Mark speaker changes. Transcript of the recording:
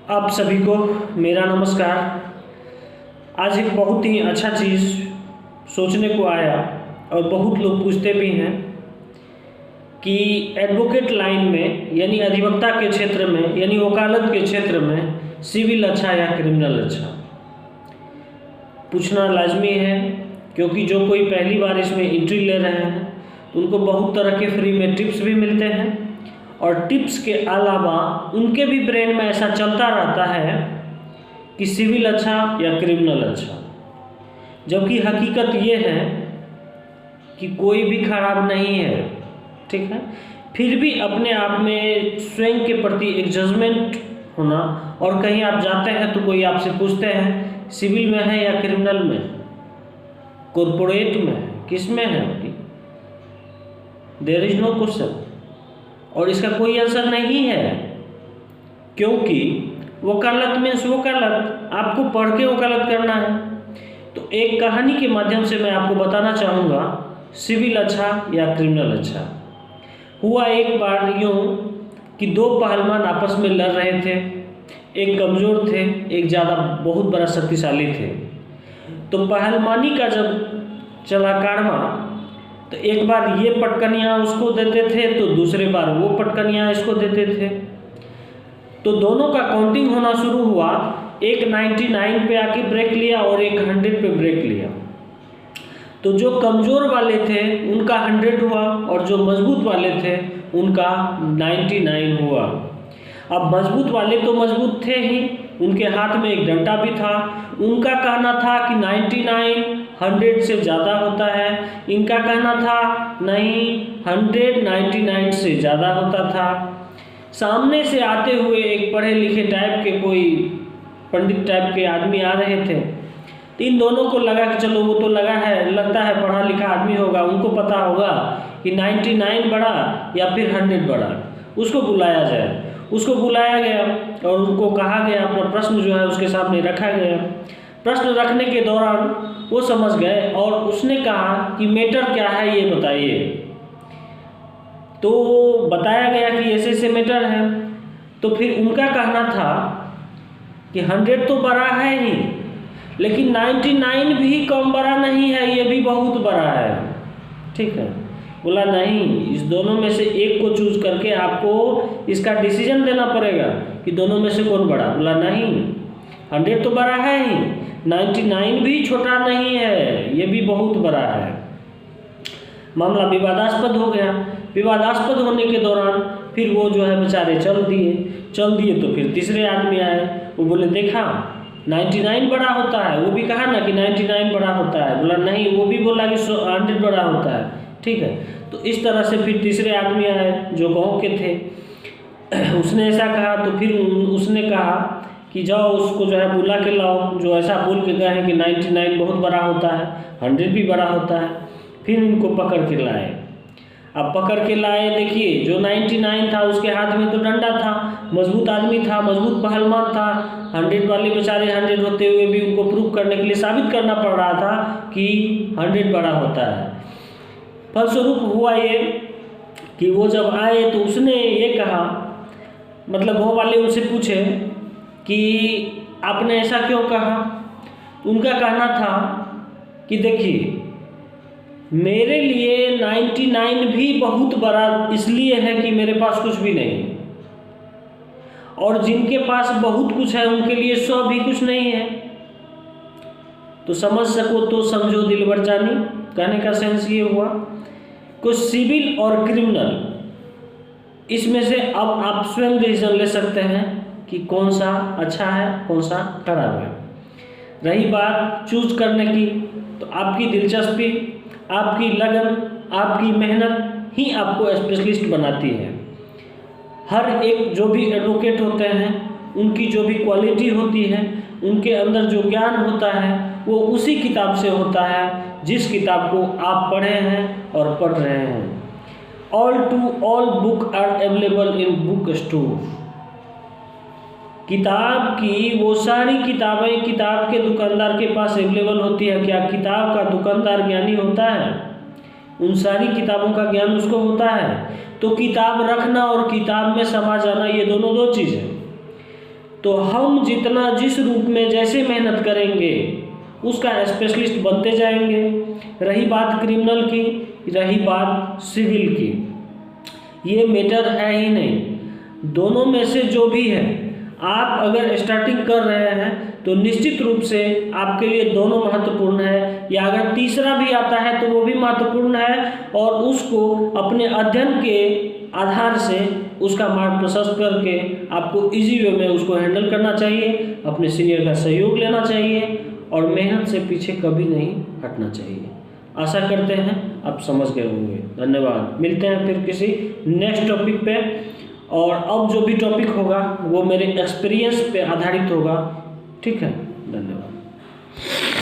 Speaker 1: आप सभी को मेरा नमस्कार। आज एक बहुत ही अच्छा चीज़ सोचने को आया और बहुत लोग पूछते भी हैं कि एडवोकेट लाइन में यानी अधिवक्ता के क्षेत्र में यानी वकालत के क्षेत्र में सिविल अच्छा या क्रिमिनल अच्छा। पूछना लाजमी है क्योंकि जो कोई पहली बार इसमें एंट्री ले रहे हैं तो उनको बहुत तरह के फ्री में टिप्स भी मिलते हैं और टिप्स के अलावा उनके भी ब्रेन में ऐसा चलता रहता है कि सिविल अच्छा या क्रिमिनल अच्छा, जबकि हकीकत ये है कि कोई भी खराब नहीं है। ठीक है, फिर भी अपने आप में स्वयं के प्रति एक जजमेंट होना। और कहीं आप जाते हैं तो कोई आपसे पूछते हैं सिविल में है या क्रिमिनल में, कॉरपोरेट में है, किस में है, देयर इज नो क्वेश्चन और इसका कोई आंसर नहीं है, क्योंकि वकालत मीन्स वकालत, आपको पढ़ के वकालत करना है। तो एक कहानी के माध्यम से मैं आपको बताना चाहूँगा सिविल अच्छा या क्रिमिनल अच्छा। हुआ एक बार यूँ कि दो पहलवान आपस में लड़ रहे थे, एक कमज़ोर थे, एक ज़्यादा बहुत बड़ा शक्तिशाली थे। तो पहलवानी का जब चला कारवा तो एक बार ये पटकनियाँ उसको देते थे तो दूसरे बार वो पटकनियाँ इसको देते थे। तो दोनों का काउंटिंग होना शुरू हुआ, एक 99 पे आके ब्रेक लिया और एक 100 पे ब्रेक लिया। तो जो कमज़ोर वाले थे उनका 100 हुआ और जो मजबूत वाले थे उनका 99 हुआ। अब मजबूत वाले तो मजबूत थे ही, उनके हाथ में एक डंडा भी था। उनका कहना था कि 99 100 से ज़्यादा होता है, इनका कहना था नहीं 100 99 से ज़्यादा होता था। सामने से आते हुए एक पढ़े लिखे टाइप के कोई पंडित टाइप के आदमी आ रहे थे। तो इन दोनों को लगा कि चलो वो तो लगता है पढ़ा लिखा आदमी होगा, उनको पता होगा कि 99 बड़ा या फिर 100 बड़ा, उसको बुलाया जाए। उसको बुलाया गया और उनको कहा गया, अपना प्रश्न जो है उसके सामने रखा गया। प्रश्न रखने के दौरान वो समझ गए और उसने कहा कि मैटर क्या है ये बताइए। तो बताया गया कि ऐसे ऐसे मैटर है। तो फिर उनका कहना था कि 100 तो बड़ा है ही, लेकिन 99 भी कम बड़ा नहीं है, ये भी बहुत बड़ा है। ठीक है, बोला नहीं, इस दोनों में से एक को चूज करके आपको इसका डिसीजन देना पड़ेगा कि दोनों में से कौन बड़ा। बोला नहीं, 100 तो बड़ा है ही, 99 भी छोटा नहीं है, ये भी बहुत बड़ा है। मामला विवादास्पद हो गया। विवादास्पद होने के दौरान फिर वो जो है बेचारे चल दिए। तो फिर तीसरे आदमी आए, वो बोले देखा 99 बड़ा होता है, वो भी कहा ना कि 99 बड़ा होता है। बोला नहीं, वो भी बोला कि 100 बड़ा होता है। ठीक है, तो इस तरह से फिर तीसरे आदमी आए जो गाँव के थे, उसने ऐसा कहा। तो फिर उसने कहा कि जाओ उसको जो है बुला के लाओ जो ऐसा बोल के गए हैं कि 99 बहुत बड़ा होता है, 100 भी बड़ा होता है। फिर इनको पकड़ के लाए। अब पकड़ के लाए, देखिए जो 99 था उसके हाथ में तो डंडा था, मजबूत आदमी था, मजबूत पहलवान था। 100 वाले बेचारे 100 होते हुए भी उनको प्रूव करने के लिए साबित करना पड़ रहा था कि 100 बड़ा होता है। फलस्वरूप हुआ ये कि वो जब आए तो उसने ये कहा, मतलब वो वाले उनसे पूछे कि आपने ऐसा क्यों कहा। उनका कहना था कि देखिए मेरे लिए 99 भी बहुत बड़ा इसलिए है कि मेरे पास कुछ भी नहीं, और जिनके पास बहुत कुछ है उनके लिए 100 भी कुछ नहीं है। तो समझ सको तो समझो दिलबर जानी, कहने का सेंस ये हुआ कुछ सिविल और क्रिमिनल, इसमें से अब आप स्वयं डिसीजन ले सकते हैं कि कौन सा अच्छा है कौन सा खराब है। रही बात चूज करने की, तो आपकी दिलचस्पी, आपकी लगन, आपकी मेहनत ही आपको स्पेशलिस्ट बनाती है। हर एक जो भी एडवोकेट होते हैं उनकी जो भी क्वालिटी होती है, उनके अंदर जो ज्ञान होता है वो उसी किताब से होता है जिस किताब को आप पढ़े हैं और पढ़ रहे हैं। All to all book are available in book store. किताब की वो सारी किताबें किताब के दुकानदार के पास अवेलेबल होती है। क्या किताब का दुकानदार ज्ञानी होता है? उन सारी किताबों का ज्ञान उसको होता है। तो किताब रखना और किताब में समा जाना ये दोनों दो चीज़ है। तो हम जितना जिस रूप में जैसे मेहनत करेंगे उसका स्पेशलिस्ट बनते जाएंगे। रही बात क्रिमिनल की, रही बात सिविल की, ये मैटर है ही नहीं। दोनों में से जो भी है, आप अगर स्टार्टिंग कर रहे हैं तो निश्चित रूप से आपके लिए दोनों महत्वपूर्ण है, या अगर तीसरा भी आता है तो वो भी महत्वपूर्ण है, और उसको अपने अध्ययन के आधार से उसका मार्ग प्रशस्त करके आपको इजी वे में उसको हैंडल करना चाहिए, अपने सीनियर का सहयोग लेना चाहिए और मेहनत से पीछे कभी नहीं हटना चाहिए। आशा करते हैं आप समझ गए होंगे। धन्यवाद। मिलते हैं फिर किसी नेक्स्ट टॉपिक पे, और अब जो भी टॉपिक होगा वो मेरे एक्सपीरियंस पे आधारित होगा। ठीक है, धन्यवाद।